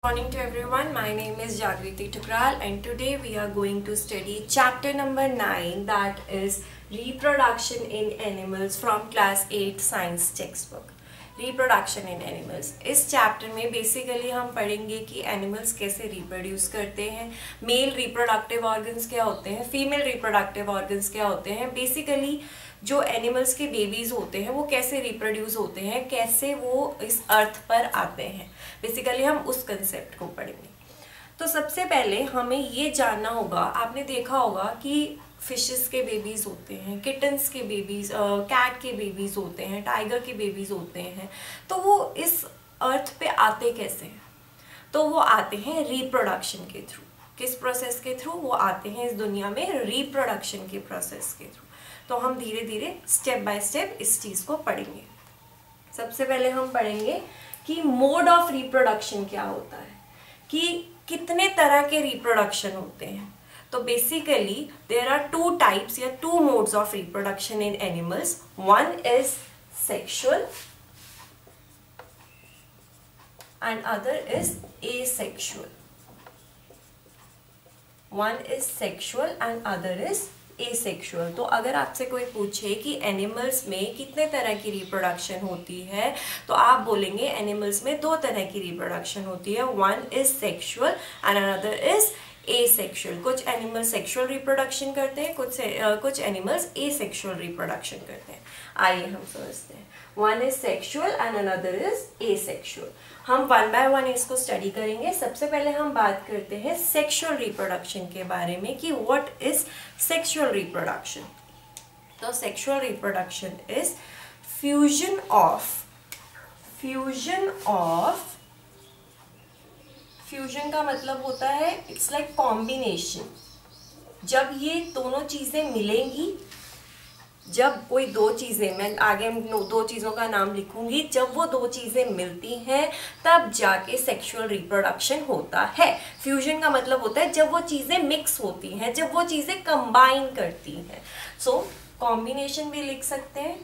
Good morning to everyone. My name is Jagriti Tukral and today we are going to study chapter number 9, that is reproduction in animals from class 8 science textbook. Reproduction in animals. इस chapter में basically हम पढ़ेंगे कि animals कैसे reproduce करते हैं, mail reproductive organs क्या होते हैं, फीमेल रिप्रोडक्टिव ऑर्गन्स क्या होते हैं, बेसिकली जो एनिमल्स के बेबीज होते हैं वो कैसे रिप्रोड्यूस होते हैं, कैसे वो इस अर्थ पर आते हैं। बेसिकली हम उस कंसेप्ट को पढ़ेंगे। तो सबसे पहले हमें ये जानना होगा, आपने देखा होगा कि फिशेस के बेबीज होते हैं, किटन्स के बेबीज, कैट के बेबीज होते हैं, टाइगर के बेबीज होते हैं, तो वो इस अर्थ पे आते कैसे हैं? तो वो आते हैं रिप्रोडक्शन के थ्रू। किस प्रोसेस के थ्रू वो आते हैं इस दुनिया में? रिप्रोडक्शन के प्रोसेस के थ्रू। तो हम धीरे धीरे स्टेप बाय स्टेप इस चीज़ को पढ़ेंगे। सबसे पहले हम पढ़ेंगे कि मोड ऑफ रिप्रोडक्शन क्या होता है, कि कितने तरह के रिप्रोडक्शन होते हैं। तो basically there are two types या two modes of reproduction in animals. One is sexual and other is asexual. One is sexual and other is asexual. तो अगर आपसे कोई पूछे कि एनिमल्स में कितने तरह की रिप्रोडक्शन होती है, तो आप बोलेंगे एनिमल्स में दो तरह की रिप्रोडक्शन होती है। One is sexual and another is asexual. कुछ एनिमल्स सेक्सुअल रिप्रोडक्शन करते हैं, कुछ एनिमल्स एसेक्सुअल रिप्रोडक्शन करते हैं। आइए हम समझते हैं। One is sexual and another is asexual. हम वन बाय वन इसको स्टडी करेंगे। सबसे पहले हम बात करते हैं सेक्सुअल रिप्रोडक्शन के बारे में कि व्हाट इज सेक्सुअल रिप्रोडक्शन। तो सेक्सुअल रिप्रोडक्शन इज फ्यूजन का मतलब होता है इट्स लाइक कॉम्बिनेशन। जब ये दोनों चीजें मिलेंगी, जब कोई दो चीजें, मैं आगे दो चीजों का नाम लिखूंगी, जब वो दो चीजें मिलती हैं तब जाके सेक्सुअल रिप्रोडक्शन होता है। फ्यूजन का मतलब होता है जब वो चीजें मिक्स होती हैं, जब वो चीजें कंबाइन करती हैं। सो कॉम्बिनेशन भी लिख सकते हैं,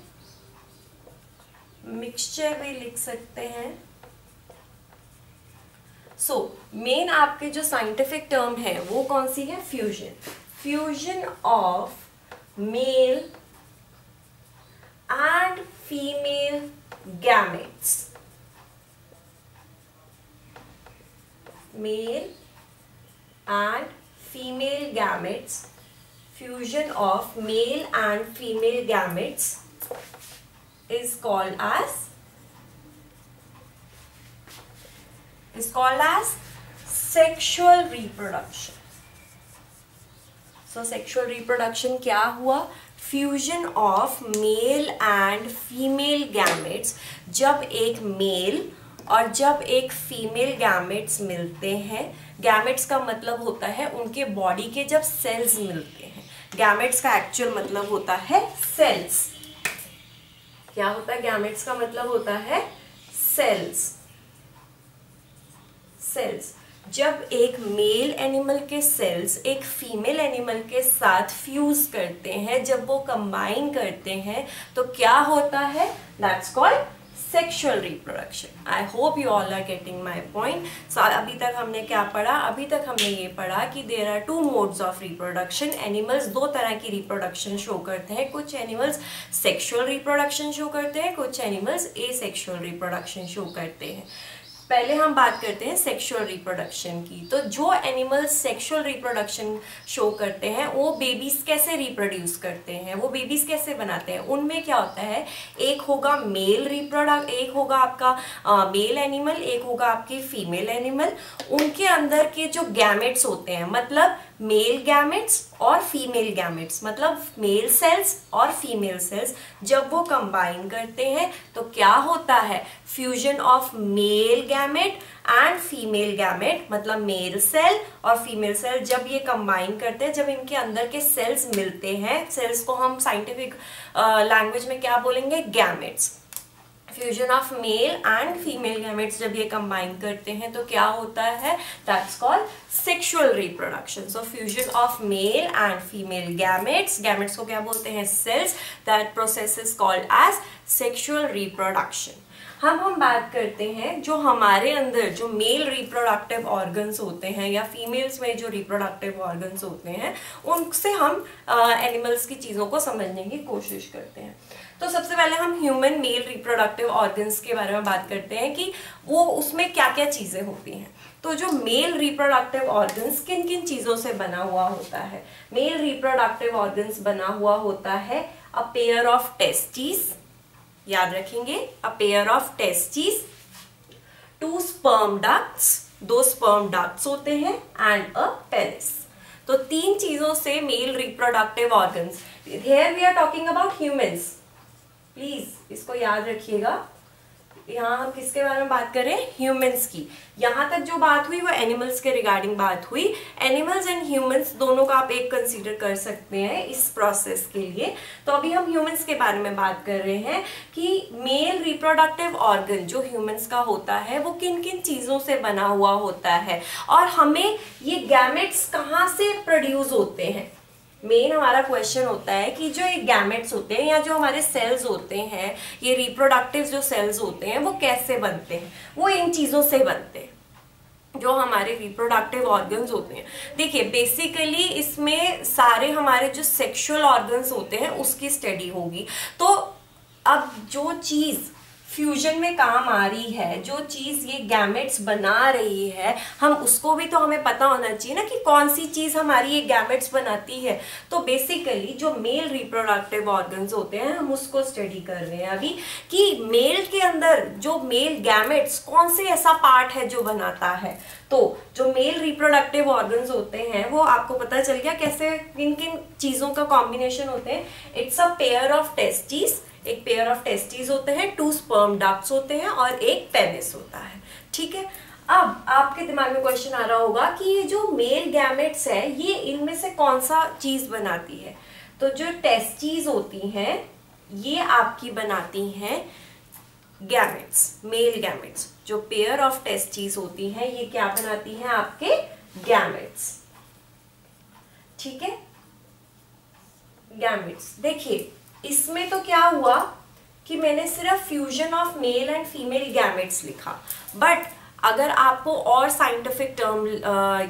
मिक्सचर भी लिख सकते हैं। सो मेन आपके जो साइंटिफिक टर्म है वो कौन सी है? Fusion of mail and female gametes. Male and female gametes. Fusion of male and female gametes is called as sexual reproduction. So sexual reproduction क्या हुआ? Fusion of male and female gametes. जब एक mail और जब एक female gametes मिलते हैं, gametes का मतलब होता है उनके बॉडी के जब सेल्स मिलते हैं। गैमेट्स का एक्चुअल मतलब होता है सेल्स। क्या होता है? गैमेट्स का मतलब होता है सेल्स। जब एक मेल एनिमल के सेल्स एक फीमेल एनिमल के साथ फ्यूज करते हैं, जब वो कंबाइन करते हैं, तो क्या होता है? That's called sexual reproduction. I hope you all are getting my point. So अभी तक हमने क्या पढ़ा? अभी तक हमने ये पढ़ा कि there are two modes of reproduction. Animals दो तरह की रिप्रोडक्शन शो करते हैं। कुछ एनिमल्स सेक्सुअल रिप्रोडक्शन शो करते हैं, कुछ एनिमल्स एसेक्सुअल रिप्रोडक्शन शो करते हैं। पहले हम बात करते हैं सेक्सुअल रिप्रोडक्शन की। तो जो एनिमल्स सेक्सुअल रिप्रोडक्शन शो करते हैं वो बेबीज कैसे रिप्रोड्यूस करते हैं, वो बेबीज कैसे बनाते हैं? उनमें क्या होता है, एक होगा मेल एक होगा आपका मेल एनिमल, एक होगा आपकी फीमेल एनिमल। उनके अंदर के जो गैमेट्स होते हैं, मतलब मेल गैमेट्स और फीमेल गैमेट्स, मतलब मेल सेल्स और फीमेल सेल्स, जब वो कंबाइन करते हैं तो क्या होता है? Fusion of male gamete and female gamete, मतलब मेल सेल और फीमेल सेल जब ये कंबाइन करते हैं, जब इनके अंदर के सेल्स मिलते हैं, सेल्स को हम साइंटिफिक लैंग्वेज में क्या बोलेंगे? Gametes. Fusion of male and female gametes जब ये कंबाइन करते हैं तो क्या होता है? That's called sexual reproduction. So fusion of male and female gametes, को क्या बोलते हैं? Cells. That process is called as sexual reproduction. हम बात करते हैं जो हमारे अंदर जो मेल रिप्रोडक्टिव ऑर्गन्स होते हैं या फीमेल्स में जो रिप्रोडक्टिव ऑर्गन्स होते हैं, उनसे हम एनिमल्स की चीज़ों को समझने की कोशिश करते हैं। तो सबसे पहले हम ह्यूमन मेल रिप्रोडक्टिव ऑर्गन्स के बारे में बात करते हैं कि वो उसमें क्या क्या चीज़ें होती हैं। तो जो मेल रिप्रोडक्टिव ऑर्गन्स किन किन चीज़ों से बना हुआ होता है? मेल रिप्रोडक्टिव ऑर्गन्स बना हुआ होता है अ पेयर ऑफ टेस्टिस, याद रखेंगे, a pair of testis, 2 sperm ducts, 2 sperm ducts होते हैं, एंड अ पेनिस। तो 3 चीजों से male reproductive organs. Here we are talking about humans, please इसको याद रखिएगा। यहाँ हम किसके बारे में बात करें? ह्यूमंस की। यहाँ तक जो बात हुई वो एनिमल्स के रिगार्डिंग बात हुई। एनिमल्स एंड ह्यूमंस दोनों का आप एक कंसीडर कर सकते हैं इस प्रोसेस के लिए। तो अभी हम ह्यूमंस के बारे में बात कर रहे हैं कि मेल रिप्रोडक्टिव ऑर्गन जो ह्यूमंस का होता है वो किन किन चीजों से बना हुआ होता है, और हमें ये गैमेट्स कहाँ से प्रोड्यूस होते हैं। मेन हमारा क्वेश्चन होता है कि जो ये गैमेट्स होते हैं या जो हमारे सेल्स होते हैं, ये रिप्रोडक्टिव जो सेल्स होते हैं वो कैसे बनते हैं? वो इन चीजों से बनते हैं जो हमारे रिप्रोडक्टिव ऑर्गन्स होते हैं। देखिए बेसिकली इसमें सारे हमारे जो सेक्सुअल ऑर्गन्स होते हैं उसकी स्टडी होगी। तो अब जो चीज फ्यूजन में काम आ रही है, जो चीज ये गैमेट्स बना रही है, हम उसको भी तो हमें पता होना चाहिए ना कि कौन सी चीज हमारी ये गैमेट्स बनाती है। तो बेसिकली जो मेल रिप्रोडक्टिव ऑर्गन्स होते हैं हम उसको स्टडी कर रहे हैं अभी कि मेल के अंदर जो मेल गैमेट्स कौन से ऐसा पार्ट है जो बनाता है। तो जो मेल रिप्रोडक्टिव ऑर्गन्स होते हैं वो आपको पता चल गया कैसे किन किन चीजों का कॉम्बिनेशन होते हैं। It's a pair of testis, एक पेयर ऑफ टेस्टिस होते हैं, 2 स्पर्म डक्ट्स होते हैं और एक पेनिस होता है। ठीक है, अब आपके दिमाग में क्वेश्चन आ रहा होगा कि ये जो मेल गैमेट्स है ये इनमें से कौन सा चीज बनाती है? तो जो टेस्टिस होती हैं ये आपकी बनाती हैं गैमेट्स, मेल गैमेट्स। जो पेयर ऑफ टेस्टिस होती हैं ये क्या बनाती हैं? आपके गैमेट्स। ठीक है, गैमेट्स। देखिए इसमें तो क्या हुआ कि मैंने सिर्फ fusion of male and female gametes लिखा, बट अगर आपको और साइंटिफिक टर्म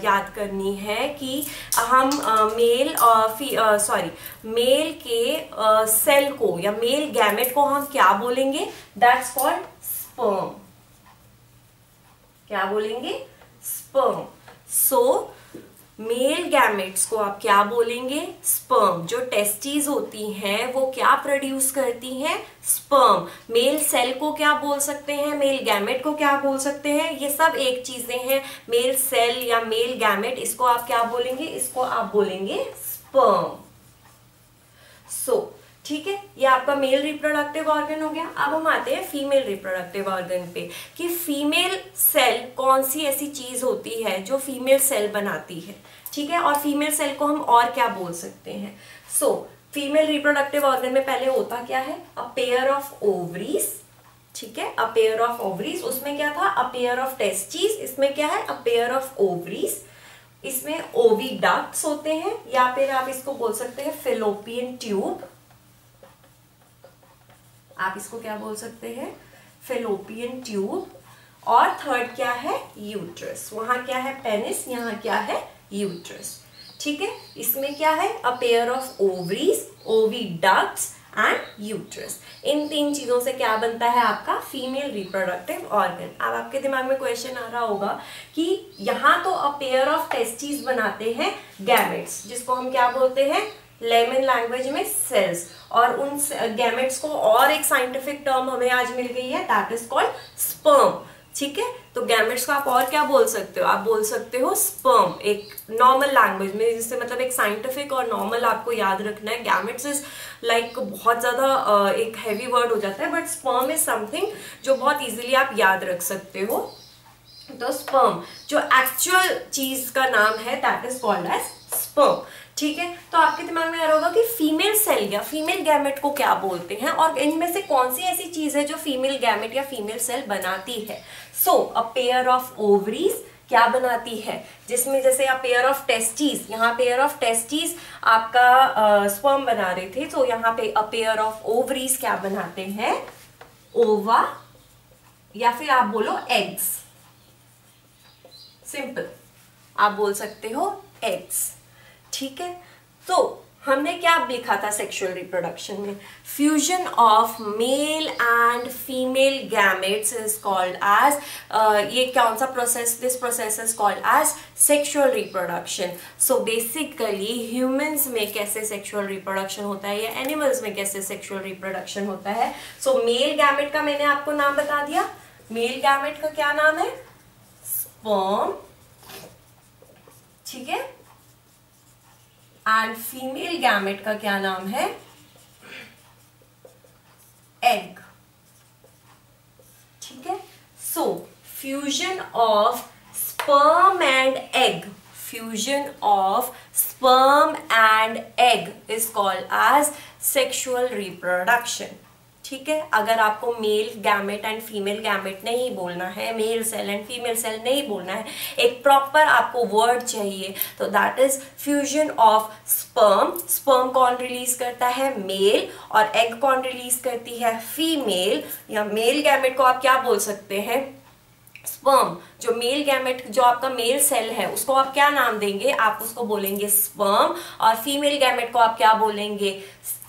याद करनी है कि हम मेल के सेल को या मेल गैमेट को हम क्या बोलेंगे? That's called sperm. क्या बोलेंगे? स्पर्म। सो मेल गैमेट्स को आप क्या बोलेंगे? स्पर्म। जो टेस्टिस होती हैं वो क्या प्रोड्यूस करती हैं? स्पर्म। मेल सेल को क्या बोल सकते हैं? मेल गैमेट को क्या बोल सकते हैं? ये सब एक चीजें हैं। मेल सेल या मेल गैमेट, इसको आप क्या बोलेंगे? इसको आप बोलेंगे स्पर्म। सो ठीक है, ये आपका मेल रिप्रोडक्टिव ऑर्गन हो गया। अब हम आते हैं फीमेल रिप्रोडक्टिव ऑर्गन पे कि फीमेल सेल कौन सी ऐसी चीज होती है जो फीमेल सेल बनाती है। ठीक है, और फीमेल सेल को हम और क्या बोल सकते हैं? सो फीमेल रिप्रोडक्टिव ऑर्गन में पहले होता क्या है? A pair of ovaries. ठीक है, अ पेयर ऑफ ओवरीज। उसमें क्या था? अ पेयर ऑफ टेस्टिस। इसमें क्या है? A pair of ovaries. इसमें ओविडक्ट्स होते हैं या फिर आप इसको बोल सकते हैं फेलोपियन ट्यूब। आप इसको क्या बोल सकते हैं? Fallopian tube. और थर्ड क्या है? यूट्रस। वहां क्या है? पेनिस। यहाँ क्या है? यूट्रस। ठीक है, इसमें क्या है? A pair of ovaries, oviducts and uterus. इन 3 चीजों से क्या बनता है? आपका फीमेल रिप्रोडक्टिव ऑर्गन। अब आपके दिमाग में क्वेश्चन आ रहा होगा कि यहाँ तो अ पेयर ऑफ टेस्टिस बनाते हैं गैमेट्स, जिसको हम क्या बोलते हैं? लेमन लैंग्वेज में सेल्स। और उन गैमेट्स को और एक साइंटिफिक टर्म हमें आज मिल गई है, दैट इज कॉल्ड स्पर्म। ठीक है, तो गैमेट्स को आप और क्या बोल सकते हो? आप बोल सकते हो स्पर्म, एक नॉर्मल लैंग्वेज में, जिससे मतलब एक साइंटिफिक और नॉर्मल आपको याद रखना है। गैमेट्स इज लाइक बहुत ज्यादा एक हैवी वर्ड हो जाता है, बट स्पर्म इज समथिंग जो बहुत इजीली आप याद रख सकते हो। तो स्पर्म जो एक्चुअल चीज का नाम है that is called as sperm. ठीक है, तो आपके दिमाग में आ रहा होगा कि फीमेल सेल या फीमेल गैमेट को क्या बोलते हैं और इनमें से कौन सी ऐसी चीज है जो फीमेल गैमेट या फीमेल सेल बनाती है। सो अ पेयर ऑफ ओवरीज क्या बनाती है? जिसमें जैसे अ पेयर ऑफ टेस्टिस, यहाँ पेयर ऑफ टेस्टिस आपका स्पर्म बना रहे थे, तो यहाँ पे अ पेयर ऑफ ओवरीज क्या बनाते हैं? ओवा या फिर आप बोलो एग्स, सिंपल आप बोल सकते हो एग्स। ठीक है, तो हमने क्या लिखा था सेक्सुअल रिप्रोडक्शन में, fusion of male and female gametes is called as, ये कौन सा process, this process is called as sexual reproduction. So basically humans में कैसे सेक्सुअल रिप्रोडक्शन होता है या एनिमल्स में कैसे सेक्सुअल रिप्रोडक्शन होता है। सो मेल गैमेट का मैंने आपको नाम बता दिया, मेल गैमेट का क्या नाम है, स्पर्म, ठीक है, एंड फीमेल गैमेट का क्या नाम है, एग। ठीक है, so fusion of sperm and egg, fusion of sperm and egg is called as sexual reproduction. ठीक है, अगर आपको male gamete and female gamete नहीं बोलना है, male cell and female cell नहीं बोलना है, एक प्रॉपर आपको वर्ड चाहिए, तो that is fusion of sperm. Sperm कौन रिलीज करता है, मेल, और एग कौन रिलीज करती है, फीमेल। या मेल गैमेट को आप क्या बोल सकते हैं, स्पर्म। जो मेल गैमेट, जो आपका मेल सेल है, उसको आप क्या नाम देंगे, आप उसको बोलेंगे स्पर्म, और फीमेल गैमेट को आप क्या बोलेंगे,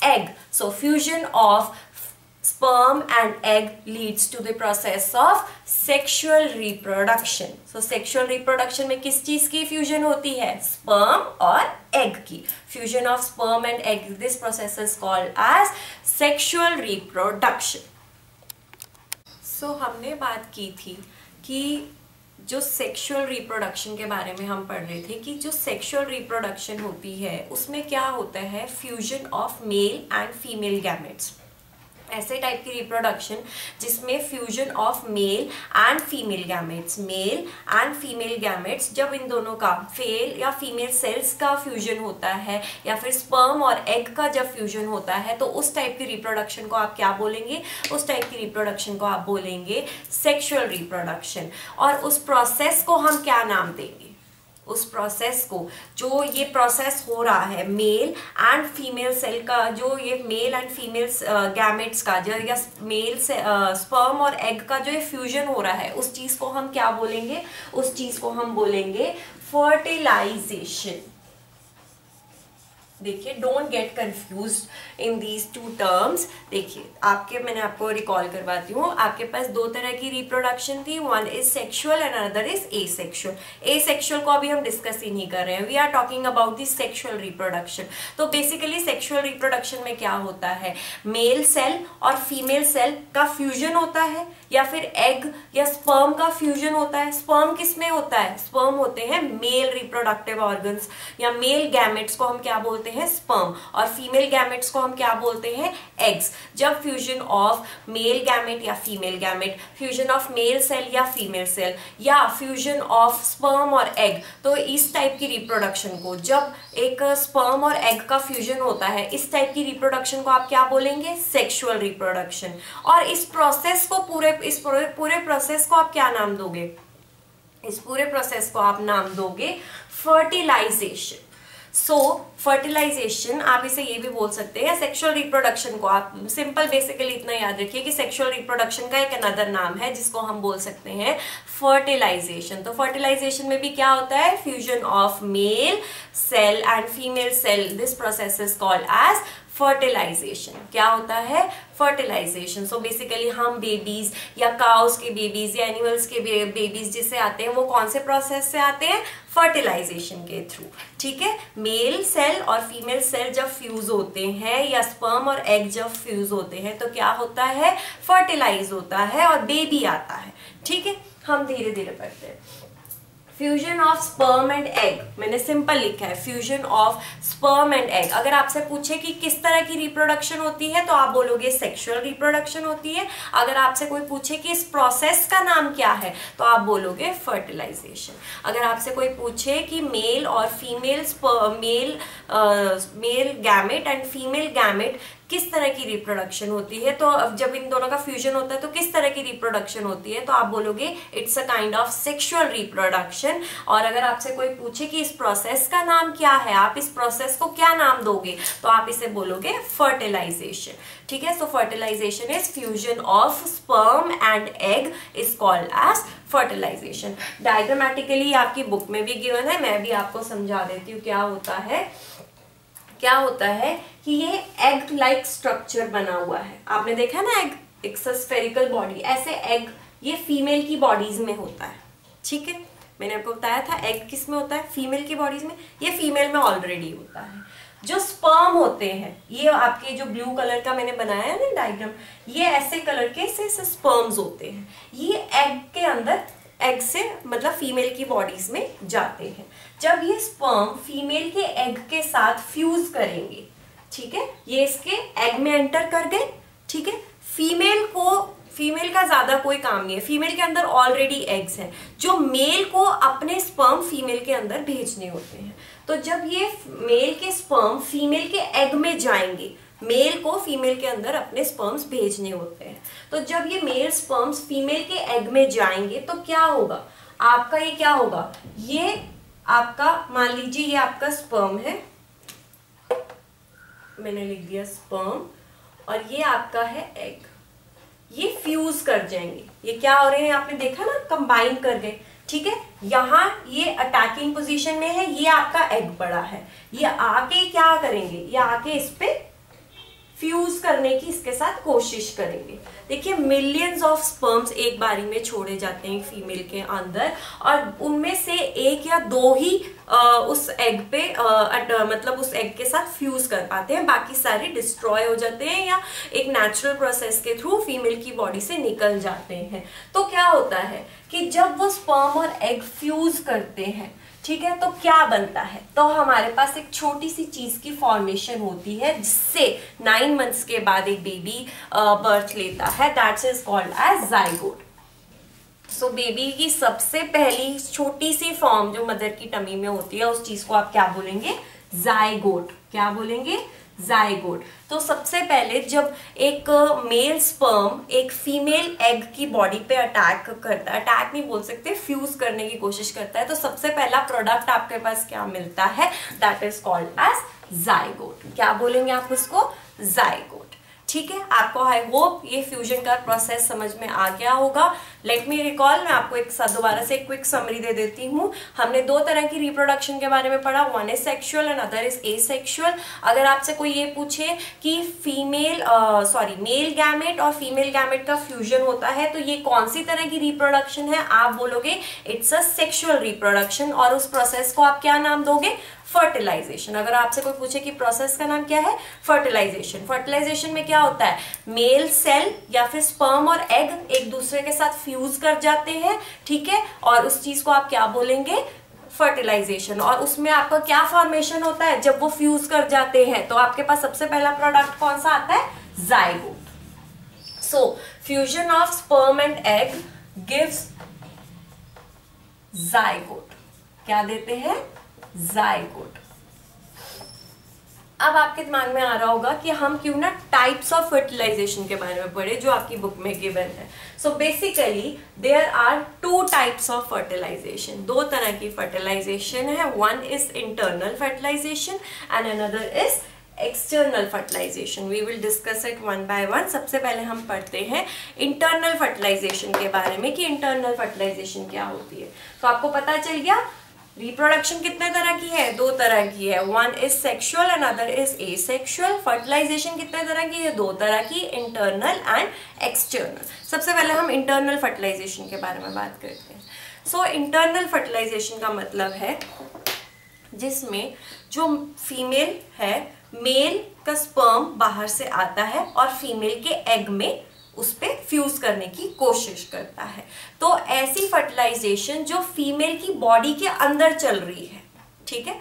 egg. So fusion of sperm and egg leads to the process of sexual reproduction. So sexual reproduction में किस चीज की फ्यूजन होती है, sperm और egg की। Fusion of sperm and egg, this process is called as sexual reproduction. So हमने बात की थी कि जो सेक्सुअल रिप्रोडक्शन के बारे में हम पढ़ रहे थे कि जो सेक्सुअल रिप्रोडक्शन होती है उसमें क्या होता है, fusion of male and female gametes. ऐसे टाइप की रिप्रोडक्शन जिसमें fusion of male and female gametes, mail and female gametes, जब इन दोनों का फेल या फीमेल सेल्स का फ्यूजन होता है या फिर स्पर्म और एग का जब फ्यूजन होता है, तो उस टाइप की रिप्रोडक्शन को आप क्या बोलेंगे, उस टाइप की रिप्रोडक्शन को आप बोलेंगे सेक्सुअल रिप्रोडक्शन। और उस प्रोसेस को हम क्या नाम देंगे, उस प्रोसेस को, जो ये प्रोसेस हो रहा है मेल एंड फीमेल सेल का, जो ये मेल एंड फीमेल गैमेट्स का जो या मेल से स्पर्म और एग का जो ये फ्यूजन हो रहा है, उस चीज को हम क्या बोलेंगे, उस चीज को हम बोलेंगे फर्टिलाइजेशन। देखिए, don't get confused in these two terms. देखिए, मैंने आपको रिकॉल करवाती हूँ, आपके पास दो तरह की रिप्रोडक्शन थी, one is sexual and another is asexual. Asexual को अभी हम डिस्कस ही नहीं कर रहे हैं, we are talking about the sexual reproduction. तो बेसिकली सेक्सुअल रिप्रोडक्शन में क्या होता है, मेल सेल और फीमेल सेल का फ्यूजन होता है, या फिर एग या स्पर्म का फ्यूजन होता है। स्पर्म किस में होता है, स्पर्म होते हैं मेल रिप्रोडक्टिव ऑर्गन्स, या मेल गैमेट्स को हम क्या बोलते हैं, स्पर्म, और फीमेल गैमेट्स को हम क्या बोलते हैं, एग्स। जब फ्यूजन ऑफ मेल गैमेट या female gamete, fusion of male cell या फीमेल सेल, या फ्यूजन ऑफ स्पर्म और एग, तो इस टाइप की रिप्रोडक्शन को, जब एक स्पर्म और एग का फ्यूजन होता है, इस टाइप की रिप्रोडक्शन को आप क्या बोलेंगे, सेक्सुअल रिप्रोडक्शन। और इस प्रोसेस को इस पूरे प्रोसेस को आप क्या नाम दोगे, इस पूरे प्रोसेस को आप नाम दोगे फर्टिलाइजेशन। सो फर्टिलाइजेशन, आप इसे ये भी बोल सकते हैं, सेक्सुअल रिप्रोडक्शन को आप सिंपल बेसिकली इतना याद रखिए कि सेक्सुअल रिप्रोडक्शन का एक अनदर नाम है जिसको हम बोल सकते हैं फर्टिलाइजेशन। तो फर्टिलाइजेशन में भी क्या होता है, fusion of male cell and female cell, this process is called as fertilization. क्या होता है, फर्टिलाइजेशन। सो बेसिकली हम बेबीज या काउस के बेबीज या एनिमल्स के बेबीज जिससे आते हैं, वो कौन से प्रोसेस से आते हैं, फर्टिलाइजेशन के थ्रू। ठीक है, मेल सेल और फीमेल सेल जब फ्यूज होते हैं या स्पर्म और एग जब फ्यूज होते हैं, तो क्या होता है, फर्टिलाइज होता है और बेबी आता है। ठीक है, हम धीरे धीरे पढ़ते हैं। Fusion of sperm and egg, मैंने सिंपल लिखा है, fusion of sperm and egg. अगर आपसे पूछे कि किस तरह की रिप्रोडक्शन होती है, तो आप बोलोगे सेक्सुअल रिप्रोडक्शन होती है। अगर आपसे कोई पूछे कि इस प्रोसेस का नाम क्या है, तो आप बोलोगे फर्टिलाइजेशन। अगर आपसे कोई पूछे कि मेल और female male gamete and female gamete किस तरह की रिप्रोडक्शन होती है, तो अब जब इन दोनों का फ्यूजन होता है तो किस तरह की रिप्रोडक्शन होती है, तो आप बोलोगे it's a kind of sexual reproduction. और अगर आपसे कोई पूछे कि इस प्रोसेस का नाम क्या है, आप इस प्रोसेस को क्या नाम दोगे, तो आप इसे बोलोगे फर्टिलाइजेशन। ठीक है, so fertilisation is fusion of sperm and egg is called as fertilisation. Diagrammatically आपकी बुक में भी गिवन है, मैं भी आपको समझा देती हूँ क्या होता है कि ये एग लाइक स्ट्रक्चर बना हुआ है। आपने देखा ना एग, एक स्फेरिकल बॉडी, ऐसे एग ये फीमेल की बॉडीज में होता है। ठीक है, मैंने आपको बताया था एग किस में होता है, फीमेल की बॉडीज में, ये फीमेल में ऑलरेडी होता है। जो स्पर्म होते हैं, ये आपके जो ब्लू कलर का मैंने बनाया है ना डायग्राम, ये ऐसे कलर के से स्पर्म्स होते हैं, ये एग के अंदर, एग से मतलब फीमेल की बॉडीज में जाते हैं। जब ये स्पर्म फीमेल के एग के साथ फ्यूज करेंगे, ठीक है, ये इसके एग में एंटर कर गए। ठीक है, फीमेल का ज्यादा कोई काम नहीं है, फीमेल के अंदर ऑलरेडी एग्स हैं, जो मेल को अपने स्पर्म फीमेल के अंदर भेजने होते हैं। तो जब ये मेल के स्पर्म फीमेल के एग में जाएंगे, मेल को फीमेल के अंदर अपने स्पर्म्स भेजने होते हैं, तो जब ये मेल स्पर्म्स फीमेल के एग में जाएंगे तो क्या होगा, आपका ये क्या होगा, ये आपका मान लीजिए ये आपका स्पर्म है, मैंने लिख दिया स्पर्म, और ये आपका है एग, ये फ्यूज कर जाएंगे। ये क्या हो रहे हैं, आपने देखा ना, कंबाइन कर गए। ठीक है, यहाँ ये अटैकिंग पोजीशन में है, ये आपका एग पड़ा है, ये आके क्या करेंगे, ये आके इस पे फ्यूज करने की इसके साथ कोशिश करेंगे। देखिए मिलियंस ऑफ स्पर्म्स एक बारी में छोड़े जाते हैं फीमेल के अंदर, और उनमें से एक या दो ही उस एग पे मतलब उस एग के साथ फ्यूज कर पाते हैं, बाकी सारे डिस्ट्रॉय हो जाते हैं या एक नेचुरल प्रोसेस के थ्रू फीमेल की बॉडी से निकल जाते हैं। तो क्या होता है कि जब वो स्पर्म और एग फ्यूज करते हैं, ठीक है, तो क्या बनता है, तो हमारे पास एक छोटी सी चीज की फॉर्मेशन होती है जिससे 9 मंथ्स के बाद एक बेबी बर्थ लेता है, that's is called as zygote. So baby की सबसे पहली छोटी सी फॉर्म जो मदर की टमी में होती है, उस चीज को आप क्या बोलेंगे, जाइगोट। क्या बोलेंगे, जाइगोट। तो सबसे पहले जब एक मेल स्पर्म एक फीमेल एग की बॉडी पे अटैक करता है, अटैक नहीं बोल सकते, फ्यूज करने की कोशिश करता है, तो सबसे पहला प्रोडक्ट आपके पास क्या मिलता है, that is called as zygote. क्या बोलेंगे आप उसको, जाइगोट। ठीक है, आपको आई होप ये फ्यूजन का प्रोसेस समझ में आ गया होगा। लेट मी रिकॉल, मैं आपको एक साथ दोबारा से क्विक समरी दे देती हूँ। हमने दो तरह की रिप्रोडक्शन के बारे में पढ़ा, one is sexual and other is asexual. अगर आपसे कोई ये पूछे कि मेल गैमेट और फीमेल गैमेट का फ्यूजन होता है तो ये कौन सी तरह की रिप्रोडक्शन है, आप बोलोगे इट्स अ सेक्सुअल रिप्रोडक्शन, और उस प्रोसेस को आप क्या नाम दोगे, फर्टिलाइजेशन। अगर आपसे कोई पूछे कि प्रोसेस का नाम क्या है, फर्टिलाइजेशन। फर्टिलाइजेशन में क्या होता है, मेल सेल या फिर स्पर्म और एग एक दूसरे के साथ फ्यूज कर जाते हैं, ठीक है, और उस चीज को आप क्या बोलेंगे, फर्टिलाइजेशन। और उसमें आपका क्या फॉर्मेशन होता है, जब वो फ्यूज कर जाते हैं तो आपके पास सबसे पहला प्रोडक्ट कौन सा आता है, zygote. So fusion of sperm and egg gives zygote. क्या देते हैं, जाइगोट। अब आपके दिमाग में आ रहा होगा कि हम क्यों ना टाइप्स ऑफ फर्टिलाइजेशन के बारे में पढ़े जो आपकी बुक में गिवन है। So basically there are 2 types of fertilization, 2 तरह की फर्टिलाइजेशन है। One is internal fertilization and another is external fertilization. We will discuss it one by one. सबसे पहले हम पढ़ते हैं इंटरनल फर्टिलाइजेशन के बारे में कि इंटरनल फर्टिलाइजेशन क्या होती है। तो आपको पता चल गया रिप्रोडक्शन कितने तरह की है, 2 तरह की है, one is sexual and other is asexual. Fertilization कितने तरह की है, 2 तरह की, इंटरनल एंड एक्सटर्नल। सबसे पहले हम इंटरनल फर्टिलाइजेशन के बारे में बात करते हैं। सो इंटरनल फर्टिलाइजेशन का मतलब है जिसमें जो फीमेल है, मेल का स्पर्म बाहर से आता है और फीमेल के एग में उस पे फ्यूज करने की कोशिश करता है। तो ऐसी फर्टिलाइजेशन जो फीमेल की बॉडी के अंदर चल रही है, ठीक है,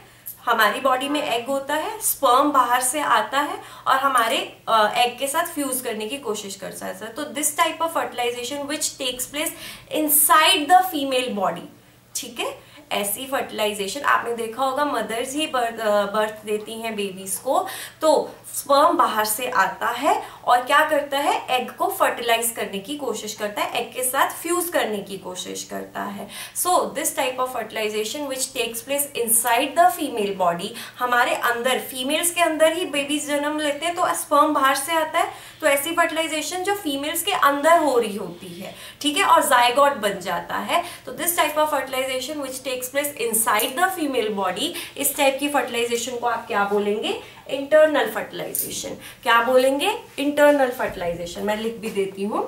हमारी बॉडी में एग होता है, स्पर्म बाहर से आता है और हमारे एग के साथ फ्यूज करने की कोशिश करता है। तो this type of fertilisation which takes place inside the female body, ठीक है, ऐसी फर्टिलाइजेशन, आपने देखा होगा मदर्स ही बर्थ देती हैं बेबीज को, तो स्पर्म बाहर से आता है और क्या करता है, एग को फर्टिलाइज करने की कोशिश करता है, एग के साथ फ्यूज करने की कोशिश करता है। So this type of fertilisation which takes place inside the female body, हमारे अंदर, फीमेल्स के अंदर ही बेबीज जन्म लेते हैं तो स्पर्म बाहर से आता है, तो ऐसी फर्टिलाइजेशन जो फीमेल्स के अंदर हो रही होती है, ठीक है, और जायगोट बन जाता है। तो this type of fertilisation which takes place inside the female body, इस टाइप की फर्टिलाइजेशन को आप क्या बोलेंगे, इंटरनल फर्टिलाइजेशन। क्या बोलेंगे, इंटरनल फर्टिलाइजेशन। मैं लिख भी देती हूं,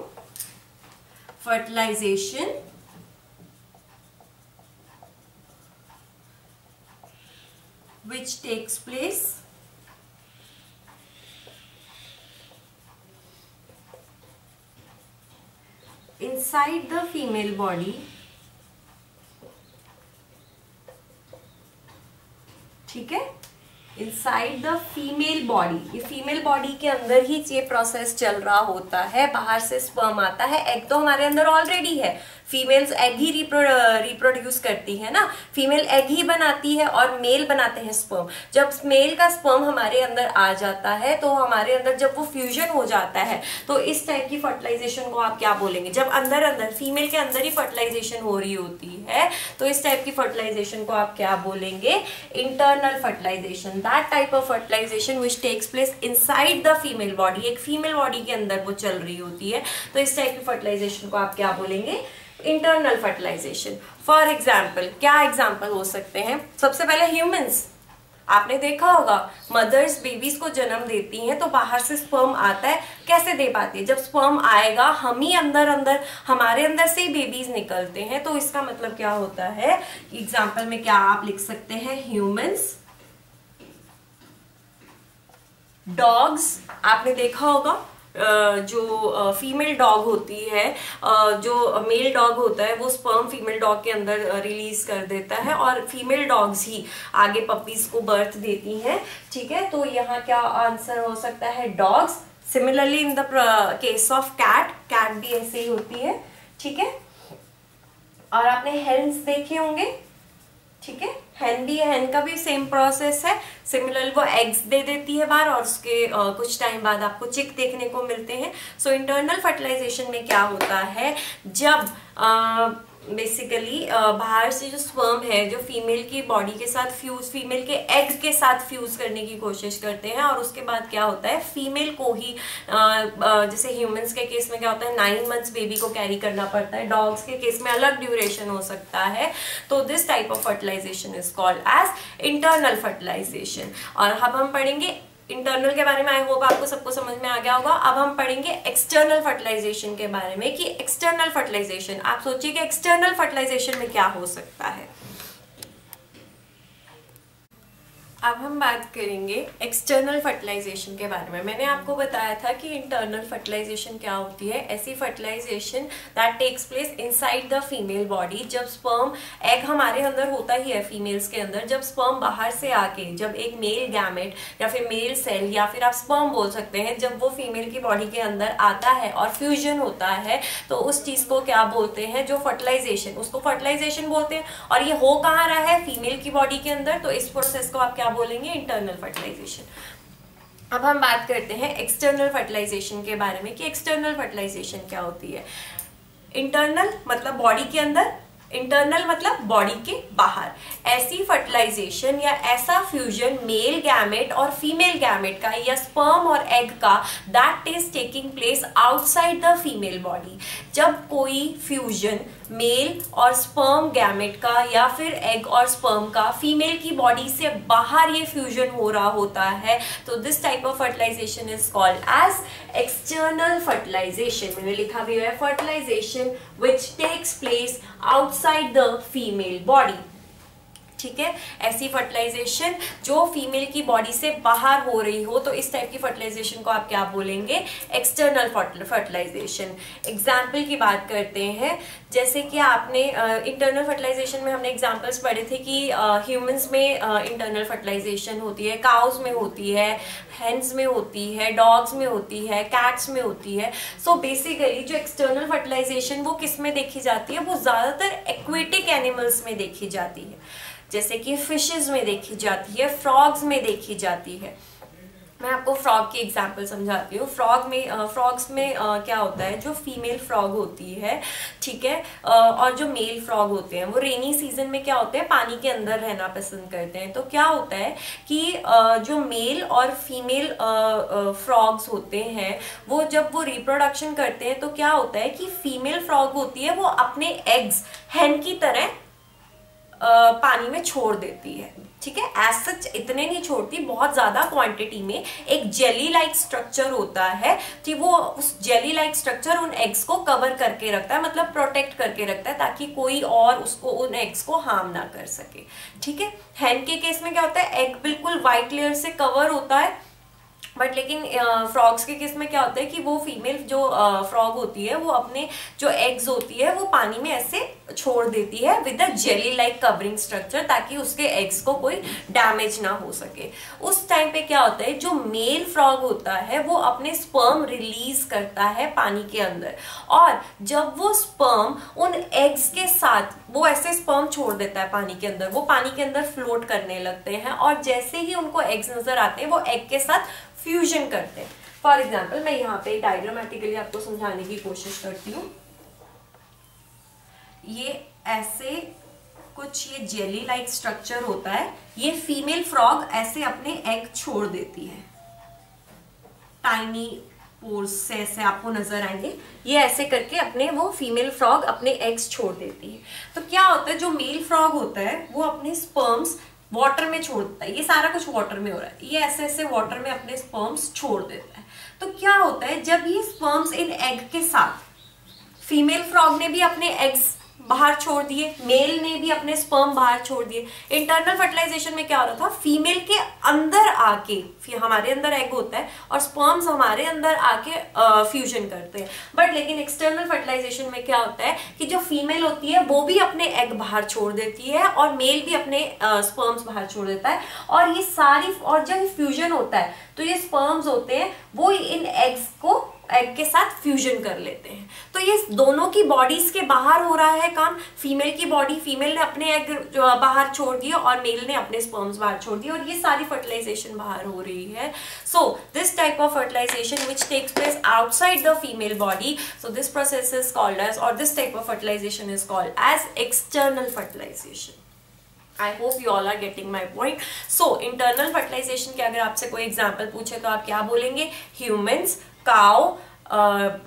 fertilization which takes place inside the female body, ठीक है, इनसाइड द फीमेल बॉडी, ये फीमेल बॉडी के अंदर ही ये प्रोसेस चल रहा होता है, बाहर से स्पर्म आता है, एग तो हमारे अंदर ऑलरेडी है, फीमेल्स एग ही रिप्रोड्यूस करती है ना, फीमेल एग ही बनाती है और मेल बनाते हैं स्पर्म। जब मेल का स्पर्म हमारे अंदर आ जाता है तो हमारे अंदर जब वो फ्यूजन हो जाता है तो इस टाइप की फर्टिलाइजेशन को आप क्या बोलेंगे, जब अंदर अंदर फीमेल के अंदर ही फर्टिलाइजेशन हो रही होती है तो इस टाइप की फर्टिलाइजेशन को आप क्या बोलेंगे, internal fertilization. That type of fertilisation which takes place inside the female body, एक फीमेल बॉडी के अंदर वो चल रही होती है, तो इस टाइप की फर्टिलाइजेशन को आप क्या बोलेंगे, इंटरनल फर्टिलाइजेशन। फॉर एग्जाम्पल, क्या एग्जाम्पल हो सकते हैं, सबसे पहले ह्यूमंस, आपने देखा होगा मदर्स बेबीज को जन्म देती हैं तो बाहर से स्पर्म आता है, कैसे दे पाती है, जब स्पर्म आएगा हम ही हमारे अंदर से ही बेबीज निकलते हैं, तो इसका मतलब क्या होता है, एग्जाम्पल में क्या आप लिख सकते हैं, ह्यूमंस, डॉग्स, आपने देखा होगा जो फीमेल डॉग होती है, जो मेल डॉग होता है वो स्पर्म फीमेल डॉग के अंदर रिलीज कर देता है और फीमेल डॉग्स ही आगे पपीज को बर्थ देती हैं, ठीक है, तो यहाँ क्या आंसर हो सकता है, dogs. Similarly in the case of cat, cat भी ऐसे ही होती है, ठीक है, और आपने हेन्स देखे होंगे, ठीक है, हैन का भी सेम प्रोसेस है, सिमिलर वो एग्स दे देती है बाहर और उसके कुछ टाइम बाद आपको चिक देखने को मिलते हैं। सो इंटरनल फर्टिलाइजेशन में क्या होता है, जब बेसिकली बाहर से जो स्पर्म है जो फीमेल की बॉडी के साथ फ्यूज, फीमेल के एग के साथ फ्यूज करने की कोशिश करते हैं और उसके बाद क्या होता है, फीमेल को ही जैसे ह्यूमंस के केस में क्या होता है 9 मंथ्स बेबी को कैरी करना पड़ता है, डॉग्स के केस में अलग ड्यूरेशन हो सकता है, तो this type of fertilisation is called as internal fertilization. और अब हम पढ़ेंगे इंटरनल के बारे में, आई होप आपको सबको समझ में आ गया होगा। अब हम पढ़ेंगे एक्सटर्नल फर्टिलाइजेशन के बारे में कि एक्सटर्नल फर्टिलाइजेशन, आप सोचिए कि एक्सटर्नल फर्टिलाइजेशन में क्या हो सकता है। अब हम बात करेंगे एक्सटर्नल फर्टिलाइजेशन के बारे में। मैंने आपको बताया था कि इंटरनल फर्टिलाइजेशन क्या होती है, ऐसी fertilization that takes place inside the female body, जब स्पर्म, एग हमारे अंदर होता ही है फीमेल्स के अंदर, जब स्पर्म बाहर से आके, जब एक मेल गैमेट या फिर मेल सेल या फिर आप स्पर्म बोल सकते हैं, जब वो फीमेल की बॉडी के अंदर आता है और फ्यूजन होता है तो उस चीज को क्या बोलते हैं, जो फर्टिलाइजेशन, उसको फर्टिलाइजेशन बोलते हैं। और ये हो कहाँ रहा है, फीमेल की बॉडी के अंदर, तो इस प्रोसेस को आप क्या बोलेंगे, इंटरनल फर्टिलाइजेशन। अब हम बात करते हैं एक्सटर्नल फर्टिलाइजेशन के बारे में कि एक्सटर्नल फर्टिलाइजेशन क्या होती है। इंटरनल मतलब बॉडी के अंदर, इंटरनल मतलब बॉडी के बाहर। ऐसी फर्टिलाइजेशन या ऐसा फ्यूजन मेल गैमेट और फीमेल गैमेट का या स्पर्म और एग का that is taking place outside the female body. जब कोई फ्यूजन मेल और स्पर्म गैमेट का या फिर एग और स्पर्म का फीमेल की बॉडी से बाहर ये फ्यूजन हो रहा होता है तो this type of fertilisation is called as external fertilization. मैंने लिखा भी है fertilization which takes place outside the female body. ठीक है। ऐसी फर्टिलाइजेशन जो फीमेल की बॉडी से बाहर हो रही हो, तो इस टाइप की फर्टिलाइजेशन को आप क्या बोलेंगे, एक्सटर्नल फर्टिलाइजेशन। एग्जाम्पल की बात करते हैं, जैसे कि आपने इंटरनल फर्टिलाइजेशन में हमने एग्जाम्पल्स पढ़े थे कि ह्यूमंस में इंटरनल फर्टिलाइजेशन होती है, काउज में होती है, हेन्स में होती है, डॉग्स में होती है, कैट्स में होती है। सो बेसिकली जो एक्सटर्नल फर्टिलाइजेशन वो किस में देखी जाती है, वो ज्यादातर एक्वेटिक एनिमल्स में देखी जाती है, जैसे कि फिशेस में देखी जाती है, फ्रॉग्स में देखी जाती है। मैं आपको फ्रॉग की एग्जांपल समझाती हूँ। फ्रॉग्स में क्या होता है, जो फीमेल फ्रॉग होती है, ठीक है, और जो मेल फ्रॉग होते हैं वो रेनी सीजन में क्या होते हैं, पानी के अंदर रहना पसंद करते हैं। तो क्या होता है कि जो मेल और फीमेल फ्रॉग्स होते हैं वो जब वो रिप्रोडक्शन करते हैं तो क्या होता है कि फीमेल फ्रॉग होती है वो अपने एग्स हेन की तरह पानी में छोड़ देती है, ठीक है। एज सच इतने नहीं छोड़ती, बहुत ज्यादा क्वांटिटी में। एक जेली लाइक स्ट्रक्चर होता है कि वो उस जेली लाइक स्ट्रक्चर उन एग्स को कवर करके रखता है, मतलब प्रोटेक्ट करके रखता है, ताकि कोई और उसको उन एग्स को हार्म ना कर सके, ठीक है। हैन के केस में क्या होता है, एग बिल्कुल व्हाइट लेयर से कवर होता है, बट लेकिन फ्रॉग्स के केस में क्या होता है कि वो फीमेल जो फ्रॉग होती है वो अपने जो एग्स होती है वो पानी में ऐसे छोड़ देती है with a jelly like covering structure, ताकि उसके एग्स को कोई डैमेज ना हो सके। उस टाइम पे क्या होता है, जो मेल फ्रॉग होता है वो अपने स्पर्म रिलीज करता है पानी के अंदर, और जब वो स्पर्म उन एग्स के साथ वो ऐसे स्पर्म छोड़ देता है पानी के अंदर, वो पानी के अंदर फ्लोट करने लगते हैं, और जैसे ही उनको एग्स नजर आते हैं वो एग के साथ फ्यूजन करते हैं। फॉर एग्जाम्पल मैं यहाँ पे डायग्रामेटिकली आपको समझाने की कोशिश करती हूँ। ये ऐसे कुछ ये जेली लाइक स्ट्रक्चर होता है, ये फीमेल फ्रॉग ऐसे अपने एग छोड़ देती है, टाइनी पोर्स से ऐसे आपको नजर आएंगे, ये ऐसे करके अपने वो फीमेल फ्रॉग अपने एग्स छोड़ देती है। तो क्या होता है, जो मेल फ्रॉग होता है वो अपने स्पर्म्स वाटर में छोड़ता है, ये सारा कुछ वाटर में हो रहा है, ये ऐसे ऐसे वाटर में अपने स्पर्म्स छोड़ देता है। तो क्या होता है, जब ये स्पर्म्स इन एग के साथ, फीमेल फ्रॉग ने भी अपने एग्स बाहर छोड़ दिए, मेल ने भी अपने स्पर्म बाहर छोड़ दिए। इंटरनल फर्टिलाइजेशन में क्या हो रहा था, फीमेल के अंदर आके, हमारे अंदर एग होता है और स्पर्म्स हमारे अंदर आके फ्यूजन करते हैं, बट लेकिन एक्सटर्नल फर्टिलाइजेशन में क्या होता है कि जो फीमेल होती है वो भी अपने एग बाहर छोड़ देती है और मेल भी अपने स्पर्म्स बाहर छोड़ देता है, और ये सारी, और जब फ्यूजन होता है तो ये स्पर्म्स होते हैं वो इन एग्स को एग के साथ फ्यूजन कर लेते हैं। तो ये दोनों की बॉडीज के बाहर हो रहा है काम। फीमेल की बॉडी, फीमेल ने अपने एग बाहर छोड़ दिए और मेल ने अपने स्पर्म्स बाहर छोड़ दिए, और ये सारी फर्टिलाइजेशन बाहर हो रही है। So this type of fertilisation which takes place outside the female body, so this process is called as, और this type of fertilisation is called as external fertilisation. I hope you all are getting my point. So internal fertilization के अगर आपसे कोई example पूछे तो आप क्या बोलेंगे, humans, cow,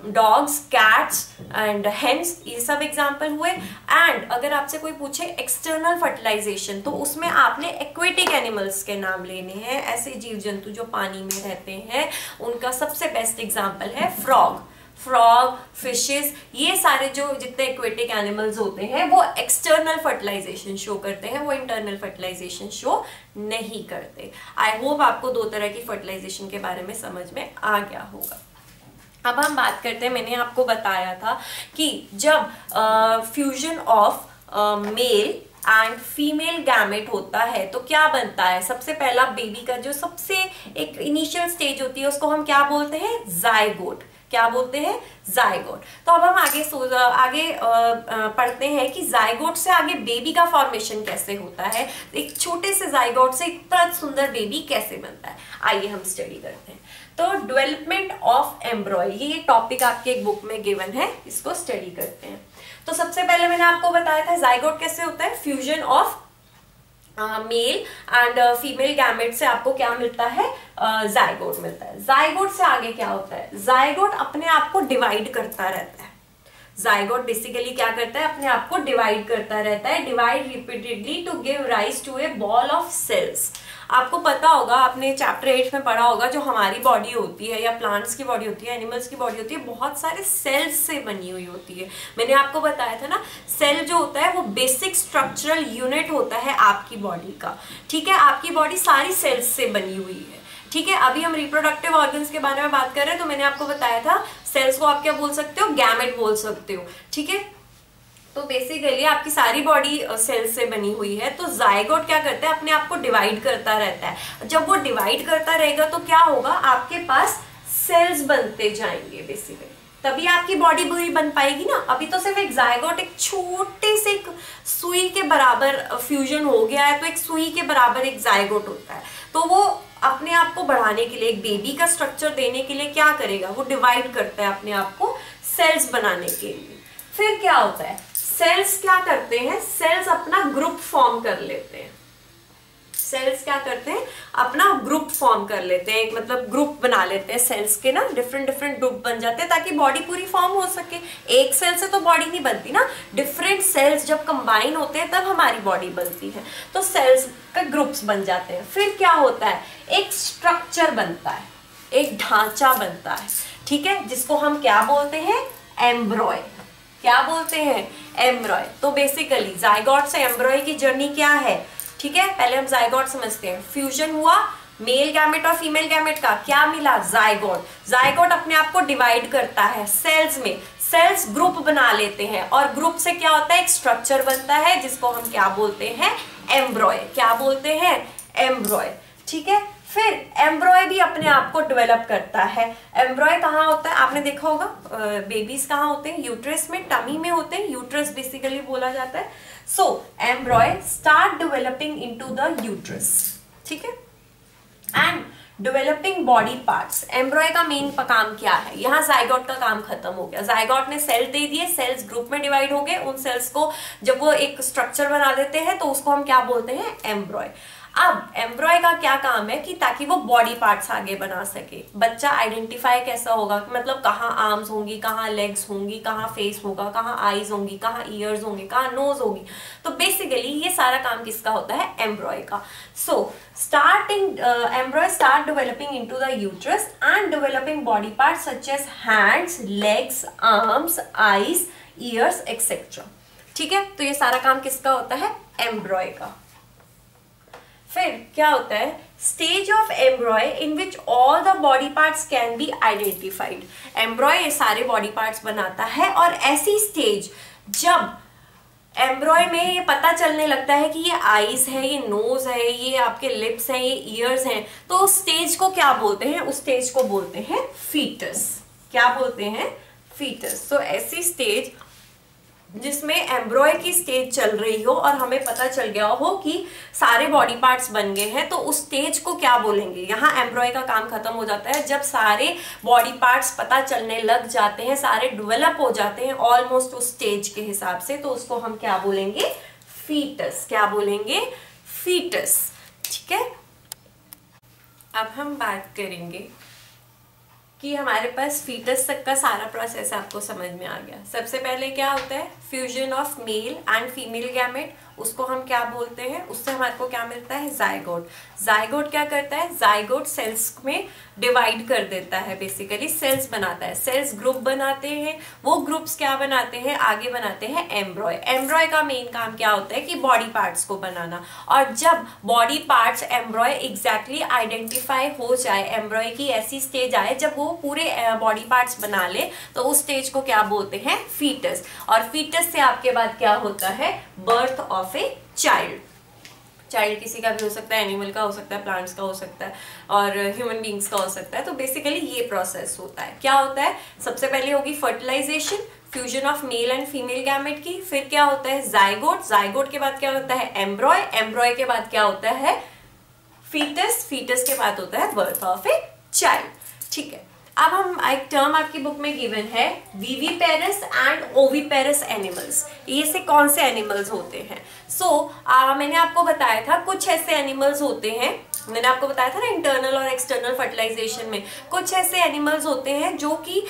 dogs, cats and hens, ये सब एग्जाम्पल हुए। एंड अगर आपसे कोई पूछे एक्सटर्नल फर्टिलाइजेशन तो उसमें आपने एक्वेटिक एनिमल्स के नाम लेने हैं, ऐसे जीव जंतु जो पानी में रहते हैं। उनका सबसे बेस्ट एग्जाम्पल है फ्रॉग, फिशेस, ये सारे जो जितने एक्वेटिक एनिमल्स होते हैं वो एक्सटर्नल फर्टिलाइजेशन शो करते हैं, वो इंटरनल फर्टिलाइजेशन शो नहीं करते। आई होप आपको दो तरह की फर्टिलाइजेशन के बारे में समझ में आ गया होगा। अब हम बात करते हैं, मैंने आपको बताया था कि जब fusion of male and female gamete होता है तो क्या बनता है, सबसे पहला बेबी का जो सबसे एक इनिशियल स्टेज होती है उसको हम क्या बोलते हैं, जाइगोट। क्या बोलते हैं, जाइगोट। तो अब हम आगे पढ़ते हैं कि जाइगोट से आगे बेबी का फॉर्मेशन कैसे होता है, एक छोटे से जाइगोट से इतना सुंदर बेबी कैसे बनता है, आइए हम स्टडी करते हैं। तो डेवलपमेंट ऑफ एम्ब्रॉय, ये टॉपिक आपके एक बुक में गिवन है, इसको स्टडी करते हैं। तो सबसे पहले मैंने आपको बताया था जाइगोट कैसे होता है, fusion of male and female gamete से आपको क्या मिलता है, जाइगोट मिलता है। जाइगोट से आगे क्या होता है, जाइगोट अपने आप को डिवाइड करता रहता है। जाइगोट बेसिकली क्या करता है, अपने आप को डिवाइड करता रहता है, divide repeatedly to give rise to a ball of cells. आपको पता होगा, आपने चैप्टर 8 में पढ़ा होगा, जो हमारी बॉडी होती है या प्लांट्स की बॉडी होती है, एनिमल्स की बॉडी होती है, बहुत सारे सेल्स से बनी हुई होती है। मैंने आपको बताया था ना, सेल जो होता है वो बेसिक स्ट्रक्चरल यूनिट होता है आपकी बॉडी का। ठीक है, आपकी बॉडी सारी सेल्स से बनी हुई है। ठीक है, अभी हम रिप्रोडक्टिव ऑर्गन्स के बारे में बात कर रहे हैं, तो मैंने आपको बताया था सेल्स को आप क्या बोल सकते हो, गैमेट बोल सकते हो। ठीक है, तो बेसिकली आपकी सारी बॉडी सेल्स से बनी हुई है। तो जाइगोट क्या करता है, अपने आप को डिवाइड करता रहता है। जब वो डिवाइड करता रहेगा तो क्या होगा, आपके पास सेल्स बनते जाएंगे बेसिकली, तभी आपकी बॉडी पूरी बन पाएगी ना। अभी तो सिर्फ एक जाइगोट एक छोटे से एक सुई के बराबर फ्यूजन हो गया है, तो एक सुई के बराबर एक जाइगोट होता है। तो वो अपने आप को बढ़ाने के लिए, एक बेबी का स्ट्रक्चर देने के लिए क्या करेगा, वो डिवाइड करता है अपने आप को सेल्स बनाने के लिए। फिर क्या होता है, सेल्स क्या करते हैं, सेल्स अपना ग्रुप फॉर्म कर लेते हैं। सेल्स क्या करते हैं, अपना ग्रुप फॉर्म कर लेते हैं, मतलब ग्रुप बना लेते हैं सेल्स के ना, डिफरेंट डिफरेंट ग्रुप बन जाते हैं ताकि बॉडी पूरी फॉर्म हो सके। एक सेल से तो बॉडी नहीं बनती ना, डिफरेंट सेल्स जब कंबाइन होते हैं तब हमारी बॉडी बनती है। तो सेल्स का ग्रुप्स बन जाते हैं। फिर क्या होता है, एक स्ट्रक्चर बनता है, एक ढांचा बनता है। ठीक है, जिसको हम क्या बोलते हैं, एम्ब्रॉय। क्या बोलते हैं, एम्ब्रॉय। तो बेसिकली जाइगोट से एम्ब्रॉय की जर्नी क्या है, ठीक है, पहले हम जाइगोट समझते हैं। फ्यूजन हुआ मेल गैमेट और फीमेल गैमेट का, क्या मिला, जाइगोट। जाइगोट अपने आप को डिवाइड करता है सेल्स में, सेल्स ग्रुप बना लेते हैं और ग्रुप से क्या होता है, एक स्ट्रक्चर बनता है जिसको हम क्या बोलते हैं, एम्ब्रॉय। क्या बोलते हैं, एम्ब्रॉय। ठीक है, फिर एम्ब्रॉय भी अपने आप को डेवलप करता है। एम्ब्रॉय कहाँ होता है, आपने देखा होगा, बेबीज कहाँ होते हैं, यूट्रस में, टमी में होते हैं, यूट्रस बेसिकली बोला जाता है। So embryo start developing into the uterus. ठीक है, and developing body parts. Embryo का मेन काम क्या है, यहाँ जाइगोट का काम खत्म हो गया। जाइगोट ने सेल दे दिए, सेल्स ग्रुप में डिवाइड हो गए, उन सेल्स को जब वो एक स्ट्रक्चर बना देते हैं तो उसको हम क्या बोलते हैं, एम्ब्रॉय। अब एम्ब्रॉय का क्या काम है कि ताकि वो बॉडी पार्ट्स आगे बना सके। बच्चा आइडेंटिफाई कैसा होगा, मतलब कहाँ आर्म्स होंगी, कहाँ लेग्स होंगी, कहाँ फेस होगा, कहाँ आईज होंगी, कहाँ ईयर्स होंगे, कहाँ नोज होगी। तो बेसिकली ये सारा काम किसका होता है, एम्ब्रॉय का। So embryo start developing into the uterus and developing body parts such as hands, legs, arms, eyes, ears etcetera. ठीक है, तो ये सारा काम किसका होता है, एम्ब्रॉय का। फिर क्या होता है, stage of एम्ब्रॉय in which all the body parts can be identified. एम्ब्रॉय ये सारे बॉडी पार्ट्स बनाता है और ऐसी स्टेज जब एम्ब्रॉय में ये पता चलने लगता है कि ये आईज है, ये नोज है, ये आपके लिप्स हैं, ये ईयर्स हैं, तो उस स्टेज को क्या बोलते हैं, उस स्टेज को बोलते हैं फीटस। क्या बोलते हैं, फीटस। तो ऐसी स्टेज जिसमें एम्ब्रॉय की स्टेज चल रही हो और हमें पता चल गया हो कि सारे बॉडी पार्ट्स बन गए हैं, तो उस स्टेज को क्या बोलेंगे। यहाँ एम्ब्रॉय का काम खत्म हो जाता है जब सारे बॉडी पार्ट्स पता चलने लग जाते हैं, सारे डेवलप हो जाते हैं ऑलमोस्ट उस स्टेज के हिसाब से, तो उसको हम क्या बोलेंगे, फीटस। क्या बोलेंगे, फीटस। ठीक है, अब हम बात करेंगे कि हमारे पास फीटस तक का सारा प्रोसेस आपको समझ में आ गया। सबसे पहले क्या होता है, fusion of male and female gamete, उसको हम क्या बोलते हैं, उससे हमारे को क्या मिलता है, जाइगोट। जाइगोट क्या करता है, जाइगोट सेल्स में डिवाइड कर देता है, बेसिकली सेल्स बनाता है, सेल्स ग्रुप बनाते हैं, वो ग्रुप्स क्या बनाते हैं, आगे बनाते हैं एम्ब्रॉय। एम्ब्रॉय का मेन काम क्या होता है कि बॉडी पार्ट्स को बनाना, और जब बॉडी पार्ट्स एम्ब्रॉय एग्जैक्टली आइडेंटिफाई हो जाए, एम्ब्रॉय की ऐसी स्टेज आए जब वो पूरे बॉडी पार्ट्स बना ले, तो उस स्टेज को क्या बोलते हैं, फीटस। और फीटस से आपके बाद क्या होता है, birth of a child. Child किसी का भी हो सकता है, एनिमल का हो सकता है, प्लांट्स का हो सकता है, और ह्यूमन बींग्स का हो सकता है। तो बेसिकली ये प्रोसेस होता है। क्या होता है, सबसे पहले होगी fertilization, fusion of male and female gamete की। फिर क्या होता है, जाइगोट। जाइगोट के बाद क्या होता है, एम्ब्रॉय। एम्ब्रॉय के बाद क्या होता है, फीटस। फीटस के बाद होता है बर्थ ऑफ ए चाइल्ड। ठीक है, अब हम एक टर्म आपकी बुक में गिवन है, विविपेरस एंड ओविपेरस एनिमल्स। ये से कौन से एनिमल्स होते हैं। मैंने आपको बताया था कुछ ऐसे एनिमल्स होते हैं मैंने आपको बताया था ना इंटरनल और एक्सटर्नल फर्टिलाइजेशन में कुछ ऐसे एनिमल्स होते हैं जो कि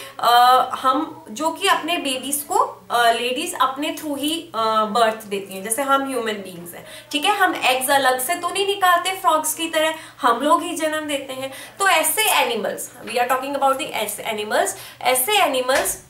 अपने बेबीज को लेडीज अपने थ्रू ही बर्थ देती हैं, जैसे हम ह्यूमन बीइंग्स हैं, ठीक है। हम एग्स अलग से तो नहीं निकालते फ्रॉग्स की तरह, हम लोग ही जन्म देते हैं। तो ऐसे animals, we are talking about the ऐसे एनिमल्स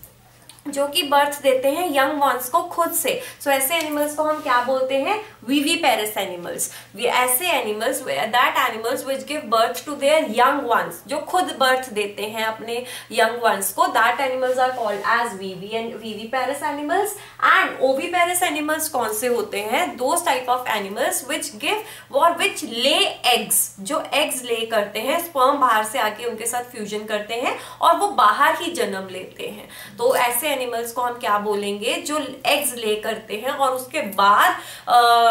जो कि बर्थ देते हैं यंग वंस को खुद से। सो ऐसे एनिमल्स को हम क्या बोलते हैं? Viviparous animals. ऐसे animals, that animals which give birth to their young ones, जो खुद बर्थ देते हैं अपने यंग वंस को, that animals are called as viviparous animals. And oviparous animals कौन से होते हैं? Those type of animals which give और विच ले एग्स, जो एग्स ले करते हैं, स्पर्म बाहर से आके उनके साथ फ्यूजन करते हैं और वो बाहर ही जन्म लेते हैं। तो ऐसे एनिमल्स को हम क्या बोलेंगे? जो एग्स ले करते हैं और उसके बाद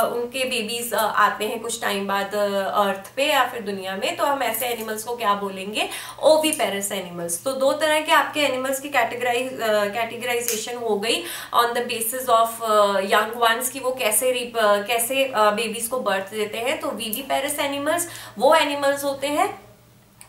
उनके बेबीज आते हैं कुछ टाइम बाद अर्थ पे या फिर दुनिया में, तो हम ऐसे एनिमल्स को क्या बोलेंगे? Oviparous animals. तो दो तरह के आपके एनिमल्स की कैटेगराइजेशन हो गई on the basis of young ones की वो कैसे बेबीज को बर्थ देते हैं। तो विविपेरस एनिमल्स वो एनिमल्स होते हैं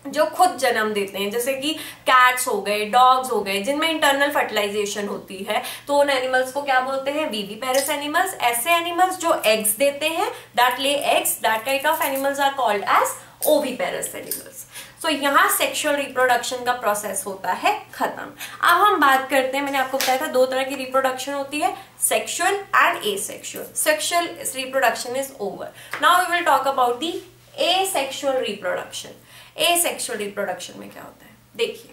जो खुद जन्म देते हैं, जैसे कि कैट्स हो गए, डॉग्स हो गए, जिनमें इंटरनल फर्टिलाइजेशन होती है, तो उन एनिमल्स को क्या बोलते हैं? Viviparous animals. ऐसे एनिमल्स जो एग्स देते हैं, that lay eggs, that kind of animals are called as oviparous animals. तो यहाँ सेक्सुअल रिप्रोडक्शन का प्रोसेस होता है खत्म। अब हम बात करते हैं, मैंने आपको बताया था दो तरह की रिप्रोडक्शन होती है, sexual and asexual. Sexual reproduction is over. Now we will talk about the asexual reproduction. Asexual reproduction में क्या होता है? देखिए,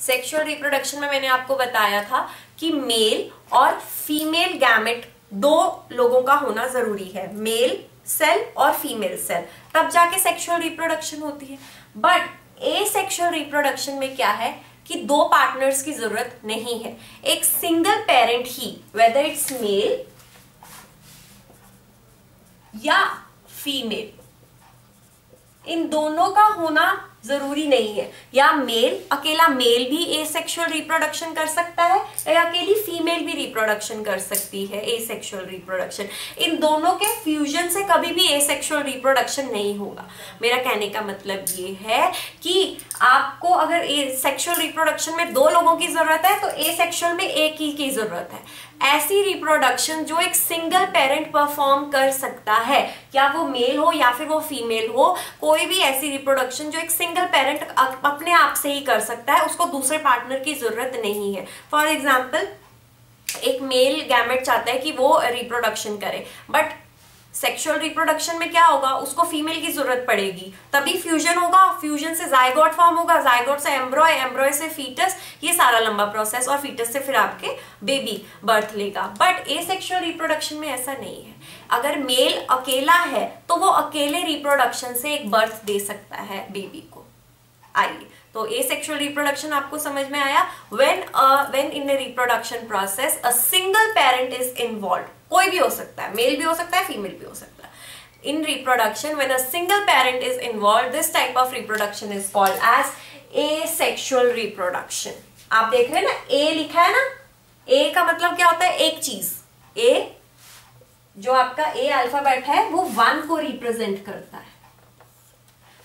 सेक्सुअल रिप्रोडक्शन में मैंने आपको बताया था कि मेल और फीमेल गैमेट दो लोगों का होना जरूरी है, मेल सेल और फीमेल सेल, तब जाके सेक्सुअल रिप्रोडक्शन होती है। बट एसेक्सुअल रिप्रोडक्शन में क्या है कि दो पार्टनर्स की जरूरत नहीं है, एक सिंगल पेरेंट ही, वेदर इट्स मेल या फीमेल, इन दोनों का होना जरूरी नहीं है। या अकेला मेल भी एसेक्सुअल रिप्रोडक्शन कर सकता है या अकेली फीमेल भी रिप्रोडक्शन कर सकती है, एसेक्सुअल रिप्रोडक्शन। इन दोनों के फ्यूजन से कभी भी एसेक्सुअल रिप्रोडक्शन नहीं होगा। मेरा कहने का मतलब ये है कि आपको अगर सेक्सुअल रिप्रोडक्शन में दो लोगों की जरूरत है तो एसेक्सुअल में एक ही की जरूरत है। ऐसी रिप्रोडक्शन जो एक सिंगल पेरेंट परफॉर्म कर सकता है, या वो मेल हो या फिर वो फीमेल हो, कोई भी ऐसी रिप्रोडक्शन जो एक सिंगल पेरेंट अपने आप से ही कर सकता है, उसको दूसरे पार्टनर की जरूरत नहीं है। फॉर एग्जाम्पल, एक मेल गैमेट चाहता है कि वो रिप्रोडक्शन करे, बट सेक्सुअल रिप्रोडक्शन में क्या होगा? उसको फीमेल की जरूरत पड़ेगी, तभी फ्यूजन होगा, फ्यूजन से जायगोट फॉर्म होगा, जायगोट से एम्ब्रॉय, एम्ब्रॉय से फीटस, ये सारा लंबा प्रोसेस, और फीटस से फिर आपके बेबी बर्थ लेगा। बट एसेक्सुअल रिप्रोडक्शन में ऐसा नहीं है। अगर मेल अकेला है तो वो अकेले रिप्रोडक्शन से एक बर्थ दे सकता है बेबी को। आइए, तो एसेक्सुअल रिप्रोडक्शन आपको समझ में आया। When in A reproduction process a single parent is involve, कोई भी हो सकता है, मेल भी हो सकता है, फीमेल भी हो सकता है। In reproduction when a single parent is involve, this type of reproduction is called as asexual reproduction. आप देख रहे हैं ना, ए लिखा है ना, ए का मतलब क्या होता है? एक चीज। ए, जो आपका ए अल्फाबेट है वो 1 को रिप्रेजेंट करता है।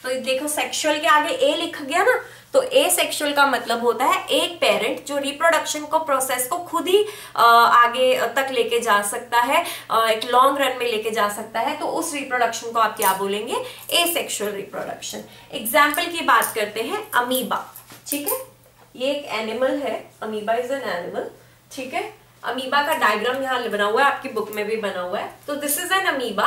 तो देखो, सेक्सुअल के आगे ए लिख गया ना, तो एसेक्सुअल का मतलब होता है एक पेरेंट जो रिप्रोडक्शन को प्रोसेस को खुद ही आगे तक लेके जा सकता है, एक लॉन्ग रन में लेके जा सकता है, तो उस रिप्रोडक्शन को आप क्या बोलेंगे? Asexual reproduction. एग्जाम्पल की बात करते हैं, अमीबा। ठीक है, ये एक एनिमल है, अमीबा इज एन एनिमल। ठीक है, अमीबा का डायग्राम यहाँ बना हुआ है, आपकी बुक में भी बना हुआ है। तो this is an amoeba.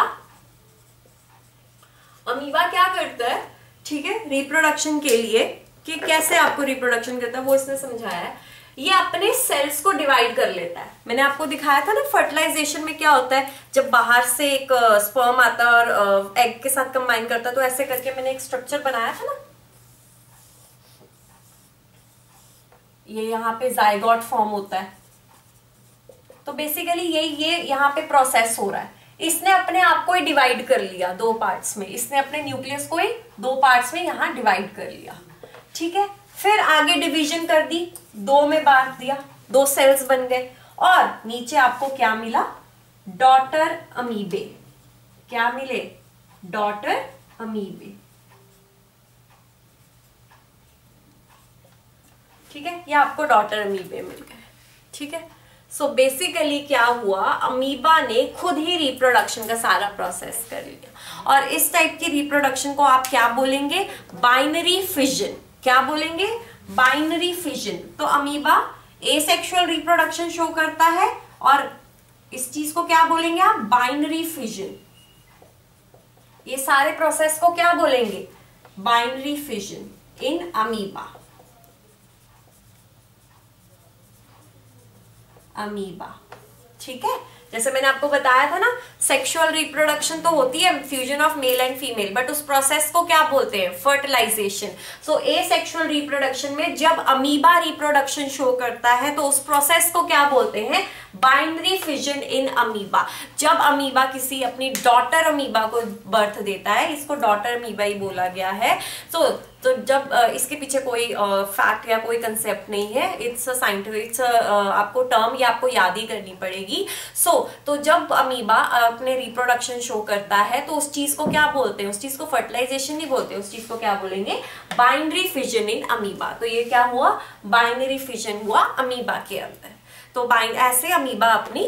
Amoeba क्या करता है? ठीक है, रिप्रोडक्शन के लिए, कि कैसे आपको रिप्रोडक्शन करता है वो इसने समझाया है। ये अपने सेल्स को डिवाइड कर लेता है। मैंने आपको दिखाया था ना फर्टिलाइजेशन में क्या होता है, जब बाहर से एक स्पर्म आता है और एग के साथ कंबाइन करता है, तो ऐसे करके मैंने एक स्ट्रक्चर बनाया था ना, ये यहाँ पे जाइगोट फॉर्म होता है। तो बेसिकली ये यहाँ पे प्रोसेस हो रहा है। इसने अपने आप को ही डिवाइड कर लिया दो पार्ट्स में, इसने अपने न्यूक्लियस को ही दो पार्ट्स में यहाँ डिवाइड कर लिया। ठीक है, फिर आगे डिवीजन कर दी, दो में बांट दिया, दो सेल्स बन गए, और नीचे आपको क्या मिला? डॉटर अमीबे। क्या मिले? डॉटर अमीबे। ठीक है, ये आपको डॉटर अमीबे मिल गए। ठीक है, सो बेसिकली क्या हुआ, अमीबा ने खुद ही रिप्रोडक्शन का सारा प्रोसेस कर लिया। और इस टाइप की रिप्रोडक्शन को आप क्या बोलेंगे, बाइनरी फिजन। क्या बोलेंगे, बाइनरी फिजन। तो अमीबा एसेक्सुअल रिप्रोडक्शन शो करता है और इस चीज को क्या बोलेंगे आप, बाइनरी फिजन। ये सारे प्रोसेस को क्या बोलेंगे, binary fission in amoeba. Amoeba, ठीक है। जैसे मैंने आपको बताया था ना, सेक्सुअल रिप्रोडक्शन तो होती है, fusion of male and female, but उस प्रोसेस को क्या बोलते हैं, फर्टिलाइजेशन। सो एसेक्सुअल रिप्रोडक्शन में जब अमीबा रिप्रोडक्शन शो करता है तो उस प्रोसेस को क्या बोलते हैं, बाइनरी फिजन इन अमीबा। जब अमीबा किसी अपनी डॉटर अमीबा को बर्थ देता है, इसको डॉटर अमीबा ही बोला गया है। तो जब इसके पीछे कोई फैक्ट या कोई कंसेप्ट नहीं है, इट्स साइंटिफिक, आपको टर्म ये आपको याद ही करनी पड़ेगी। तो जब अमीबा अपने रिप्रोडक्शन शो करता है तो उस चीज को क्या बोलते हैं, उस चीज को फर्टिलाइजेशन नहीं बोलते, उस चीज को क्या बोलेंगे, बाइनरी फिजन इन अमीबा। तो ये क्या हुआ, बाइनरी फिजन हुआ अमीबा के अंदर। तो ऐसे अमीबा अपनी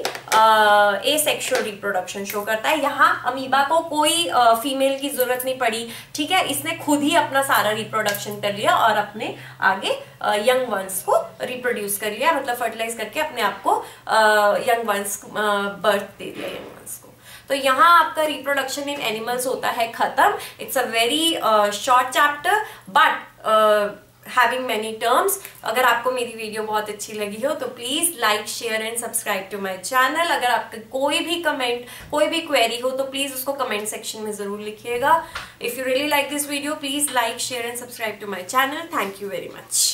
एसेक्सुअल रिप्रोडक्शन शो करता है। यहाँ अमीबा को कोई फीमेल की जरूरत नहीं पड़ी। ठीक है, इसने खुद ही अपना सारा रिप्रोडक्शन कर लिया और अपने आगे यंग वंस को रिप्रोड्यूस कर लिया, मतलब फर्टिलाइज करके अपने आप को यंग वंस बर्थ दे दिया यंग वंस को। तो यहाँ आपका रिप्रोडक्शन इन एनिमल्स होता है खत्म। It's a very short chapter but having many terms. अगर आपको मेरी वीडियो बहुत अच्छी लगी हो तो please like, share and subscribe to my channel. अगर आपका कोई भी कमेंट, कोई भी क्वेरी हो तो प्लीज उसको कमेंट सेक्शन में जरूर लिखिएगा। If you really like this video, please like, share and subscribe to my channel. Thank you very much.